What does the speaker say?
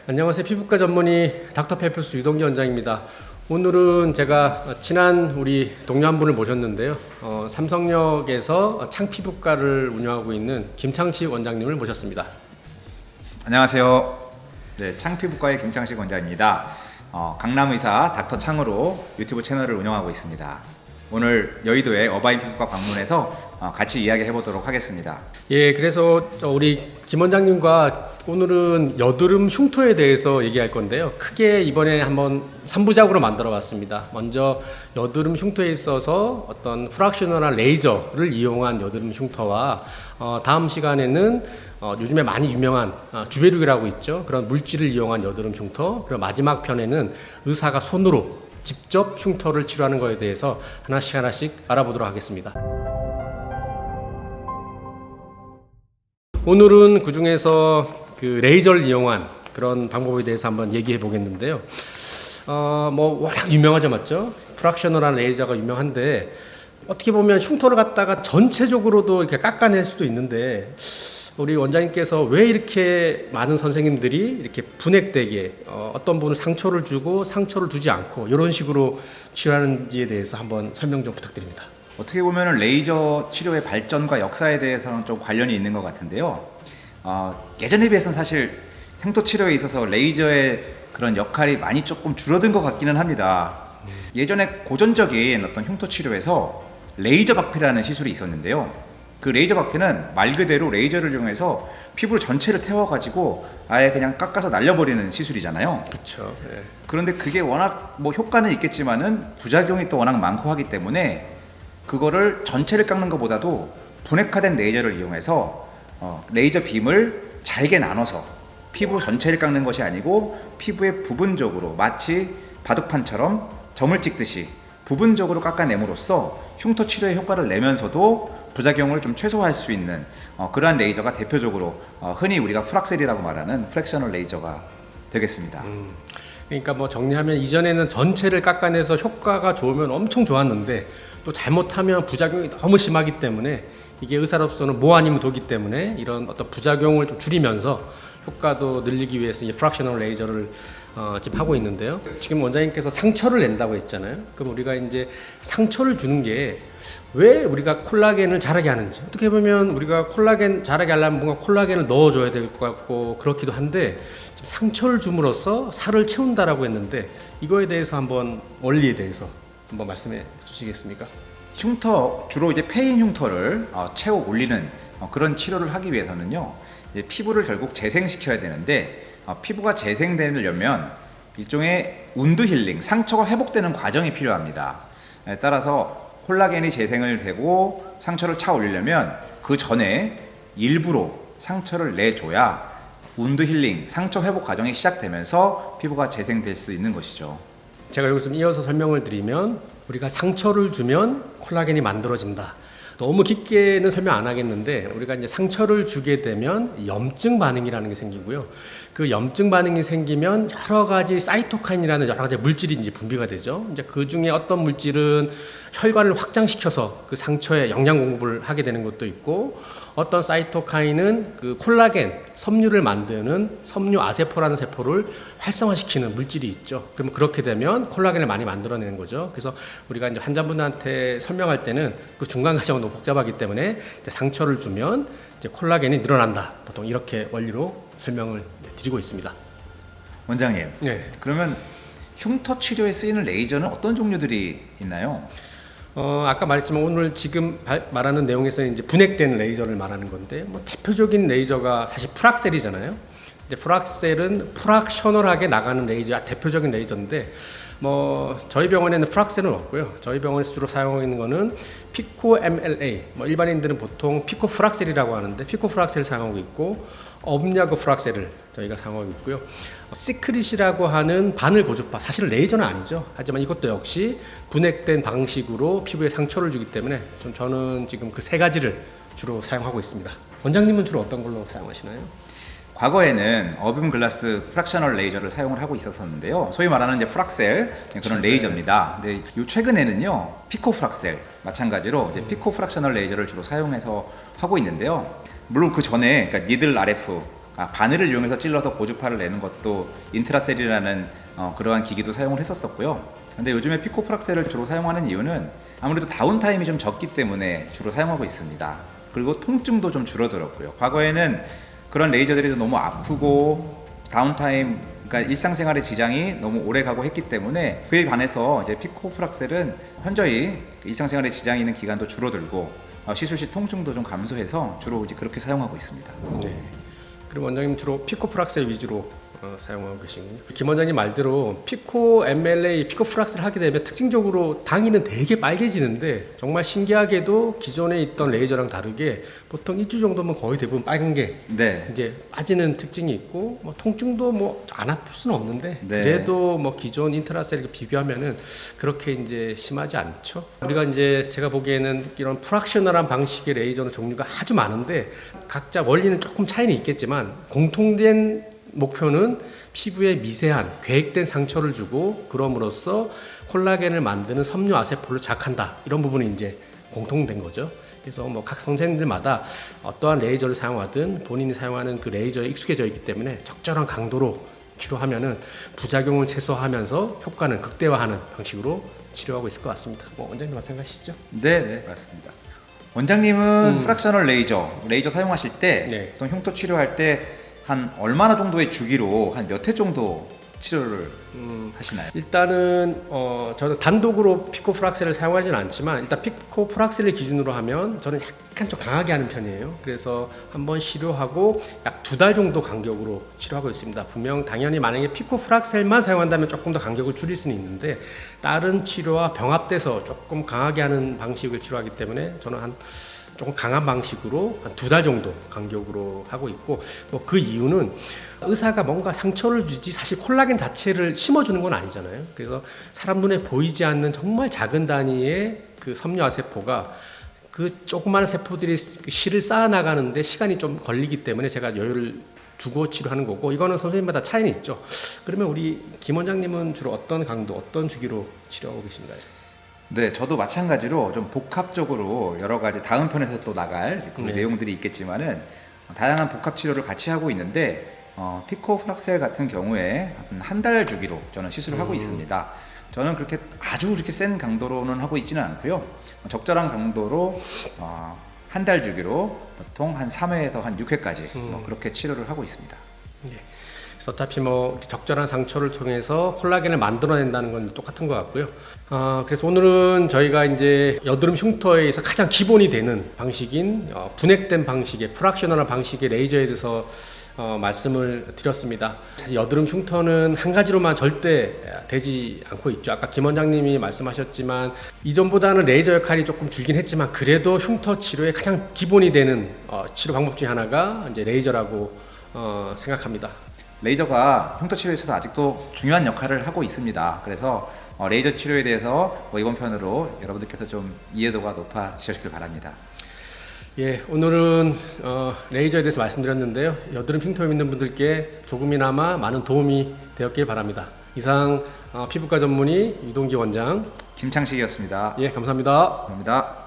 안녕하세요. 피부과 전문의 닥터펠프스 유동기 원장입니다. 오늘은 제가 친한 우리 동료 한 분을 모셨는데요. 삼성역에서 창피부과를 운영하고 있는 김창식 원장님을 모셨습니다. 안녕하세요. 네, 창피부과의 김창식 원장입니다. 강남의사 닥터창으로 유튜브 채널을 운영하고 있습니다. 오늘 여의도의 어바인 피부과 방문해서 같이 이야기해 보도록 하겠습니다. 예, 그래서 우리 김 원장님과 오늘은 여드름 흉터에 대해서 얘기할 건데요. 크게 이번에 한번 3부작으로 만들어 봤습니다. 먼저 여드름 흉터에 있어서 어떤 프락셔널한 레이저를 이용한 여드름 흉터와 다음 시간에는 요즘에 많이 유명한 주베룩이라고 있죠. 그런 물질을 이용한 여드름 흉터. 그리고 마지막 편에는 의사가 손으로 직접 흉터를 치료하는 것에 대해서 하나씩 알아보도록 하겠습니다. 오늘은 그 중에서 그 레이저를 이용한 그런 방법에 대해서 한번 얘기해 보겠는데요. 뭐 워낙 유명하죠, 맞죠? 프락셔널한 레이저가 유명한데 어떻게 보면 흉터를 갖다가 전체적으로도 이렇게 깎아낼 수도 있는데 우리 원장님께서 왜 이렇게 많은 선생님들이 이렇게 분해되게 어떤 분은 상처를 주고 상처를 주지 않고 이런 식으로 치료하는지에 대해서 한번 설명 좀 부탁드립니다. 어떻게 보면 레이저 치료의 발전과 역사에 대해서는 좀 관련이 있는 것 같은데요. 예전에 비해서는 사실 흉터 치료에 있어서 레이저의 그런 역할이 많이 조금 줄어든 것 같기는 합니다. 예전에 고전적인 어떤 흉터 치료에서 레이저 박피라는 시술이 있었는데요. 그 레이저 박피는 말 그대로 레이저를 이용해서 피부 전체를 태워가지고 아예 그냥 깎아서 날려버리는 시술이잖아요. 그렇죠. 네. 그런데 그게 워낙 뭐 효과는 있겠지만은 부작용이 또 워낙 많고 하기 때문에 그거를 전체를 깎는 것보다도 분해화된 레이저를 이용해서 레이저 빔을 잘게 나눠서 피부 전체를 깎는 것이 아니고 피부의 부분적으로 마치 바둑판처럼 점을 찍듯이 부분적으로 깎아냄으로써 흉터 치료에 효과를 내면서도 부작용을 좀 최소화할 수 있는 그러한 레이저가 대표적으로 흔히 우리가 프락셀이라고 말하는 프랙셔널 레이저가 되겠습니다. 그러니까 뭐 정리하면 이전에는 전체를 깎아내서 효과가 좋으면 엄청 좋았는데 또 잘못하면 부작용이 너무 심하기 때문에 이게 의사로서는 뭐 아니면 도기 때문에 이런 어떤 부작용을 좀 줄이면서 효과도 늘리기 위해서 이 프락셔널 레이저를 지금 하고 있는데요. 지금 원장님께서 상처를 낸다고 했잖아요. 그럼 우리가 이제 상처를 주는 게 왜 우리가 콜라겐을 자라게 하는지, 어떻게 보면 우리가 콜라겐 자라게 하려면 뭔가 콜라겐을 넣어줘야 될 것 같고 그렇기도 한데 지금 상처를 줌으로써 살을 채운다라고 했는데 이거에 대해서 한번 원리에 대해서 한번 말씀해 주시겠습니까? 흉터, 주로 이제 패인 흉터를 채워 올리는 그런 치료를 하기 위해서는요, 이제 피부를 결국 재생시켜야 되는데 피부가 재생되려면 일종의 운드 힐링, 상처가 회복되는 과정이 필요합니다. 따라서 콜라겐이 재생을 되고 상처를 차 올리려면 그 전에 일부러 상처를 내줘야 운드 힐링, 상처 회복 과정이 시작되면서 피부가 재생될 수 있는 것이죠. 제가 여기서 이어서 설명을 드리면 우리가 상처를 주면 콜라겐이 만들어진다. 너무 깊게는 설명 안 하겠는데 우리가 이제 상처를 주게 되면 염증 반응이라는 게 생기고요. 그 염증 반응이 생기면 여러 가지 사이토카인이라는 여러 가지 물질이 이제 분비가 되죠. 이제 그 중에 어떤 물질은 혈관을 확장시켜서 그 상처에 영양 공급을 하게 되는 것도 있고 어떤 사이토카인은 그 콜라겐, 섬유를 만드는 섬유 아세포라는 세포를 활성화시키는 물질이 있죠. 그러면 그렇게 되면 콜라겐을 많이 만들어내는 거죠. 그래서 우리가 이제 환자분들한테 설명할 때는 그 중간 과정은 너무 복잡하기 때문에 이제 상처를 주면 이제 콜라겐이 늘어난다. 보통 이렇게 원리로 설명을 드리고 있습니다. 원장님, 네. 그러면 흉터 치료에 쓰이는 레이저는 어떤 종류들이 있나요? 아까 말했지만 오늘 지금 말하는 내용에서는 이제 분해된 레이저를 말하는 건데 뭐 대표적인 레이저가 사실 프락셀이잖아요. 이제 프락셀은 프락셔널하게 나가는 레이저, 대표적인 레이저인데 뭐 저희 병원에는 프락셀은 없고요. 저희 병원에서 주로 사용하고 있는 거는 피코 MLA, 뭐 일반인들은 보통 피코 프락셀이라고 하는데 피코 프락셀을 사용하고 있고 업야그 프락셀을 저희가 사용하고 있고요. 시크릿이라고 하는 바늘 고주파, 사실은 레이저는 아니죠. 하지만 이것도 역시 분해된 방식으로 피부에 상처를 주기 때문에 저는 지금 그 세 가지를 주로 사용하고 있습니다. 원장님은 주로 어떤 걸로 사용하시나요? 과거에는 어뷸 글라스 프락셔널 레이저를 사용을 하고 있었는데요. 소위 말하는 이제 프락셀 그런 레이저입니다. 근데 요 최근에는요 피코 프락셀 마찬가지로 이제 피코 프락셔널 레이저를 주로 사용해서 하고 있는데요. 물론 그 전에 그러니까 니들 RF 바늘을 이용해서 찔러서 고주파를 내는 것도 인트라셀이라는 그러한 기기도 사용을 했었었고요. 근데 요즘에 피코프락셀을 주로 사용하는 이유는 아무래도 다운타임이 좀 적기 때문에 주로 사용하고 있습니다. 그리고 통증도 좀 줄어들었고요. 과거에는 그런 레이저들이 너무 아프고 다운타임, 그러니까 일상생활의 지장이 너무 오래 가고 했기 때문에 그에 반해서 이제 피코프락셀은 현저히 일상생활의 지장이 있는 기간도 줄어들고 시술 시 통증도 좀 감소해서 주로 이제 그렇게 사용하고 있습니다. 네. 그럼 원장님 주로 피코프락셀 위주로 사용하고 계시군요. 김 원장님 말대로 피코 MLA, 피코프락셀을 하게 되면 특징적으로 당이는 되게 빨개지는데 정말 신기하게도 기존에 있던 레이저랑 다르게 보통 일주 정도면 거의 대부분 빨간 게 네. 이제 빠지는 특징이 있고 뭐 통증도 뭐 안 아플 수는 없는데 네. 그래도 뭐 기존 인트라셀과 비교하면은 그렇게 이제 심하지 않죠. 우리가 이제 제가 보기에는 이런 프락셔널한 방식의 레이저는 종류가 아주 많은데 각자 원리는 조금 차이는 있겠지만 공통된 목표는 피부에 미세한 계획된 상처를 주고 그럼으로써 콜라겐을 만드는 섬유 아세포를 자극한다, 이런 부분이 이제 공통된 거죠. 그래서 뭐 각 선생님들마다 어떠한 레이저를 사용하든 본인이 사용하는 그 레이저에 익숙해져 있기 때문에 적절한 강도로 치료하면은 부작용을 최소화하면서 효과는 극대화하는 방식으로 치료하고 있을 것 같습니다. 뭐 원장님 마찬가지시죠? 네, 맞습니다. 원장님은 프락셔널 레이저 사용하실 때 네. 또 흉터 치료할 때 한 얼마나 정도의 주기로 한 몇 회 정도 치료를 하시나요? 일단은 저는 단독으로 피코프락셀을 사용하지는 않지만 일단 피코프락셀을 기준으로 하면 저는 약간 좀 강하게 하는 편이에요. 그래서 한번 치료하고 약 2달 정도 간격으로 치료하고 있습니다. 분명 당연히 만약에 피코프락셀만 사용한다면 조금 더 간격을 줄일 수는 있는데 다른 치료와 병합돼서 조금 강하게 하는 방식을 치료하기 때문에 저는 한 조금 강한 방식으로 한 2달 정도 간격으로 하고 있고, 뭐 그 이유는 의사가 뭔가 상처를 주지 사실 콜라겐 자체를 심어주는 건 아니잖아요. 그래서 사람 눈에 보이지 않는 정말 작은 단위의 그 섬유화 세포가 그 조그마한 세포들이 실을 쌓아 나가는데 시간이 좀 걸리기 때문에 제가 여유를 두고 치료하는 거고, 이거는 선생님마다 차이는 있죠. 그러면 우리 김 원장님은 주로 어떤 강도, 어떤 주기로 치료하고 계신가요? 네, 저도 마찬가지로 좀 복합적으로 여러 가지 다음 편에서 또 나갈 그 네. 내용들이 있겠지만은 다양한 복합 치료를 같이 하고 있는데 피코프락셀 같은 경우에 한 달 주기로 저는 시술을 하고 있습니다. 저는 그렇게 아주 그렇게 센 강도로는 하고 있지는 않고요. 적절한 강도로 한 달 주기로 보통 한 3회에서 한 6회까지 그렇게 치료를 하고 있습니다. 네. 그래서 어차피 뭐 적절한 상처를 통해서 콜라겐을 만들어낸다는 건 똑같은 것 같고요. 그래서 오늘은 저희가 이제 여드름 흉터에서 가장 기본이 되는 방식인 분해된 방식의 프락셔널한 방식의 레이저에 대해서 말씀을 드렸습니다. 사실 여드름 흉터는 한 가지로만 절대 되지 않고 있죠. 아까 김 원장님이 말씀하셨지만 이전보다는 레이저 역할이 조금 줄긴 했지만 그래도 흉터 치료의 가장 기본이 되는 치료 방법 중에 하나가 이제 레이저라고 생각합니다. 레이저가 흉터 치료에 있어서 아직도 중요한 역할을 하고 있습니다. 그래서 레이저 치료에 대해서 이번 편으로 여러분들께서 좀 이해도가 높아지셨길 바랍니다. 예, 오늘은 레이저에 대해서 말씀드렸는데요. 여드름 흉터 있는 분들께 조금이나마 많은 도움이 되었길 바랍니다. 이상 피부과 전문의 유동기 원장. 김창식이었습니다. 예, 감사합니다. 감사합니다.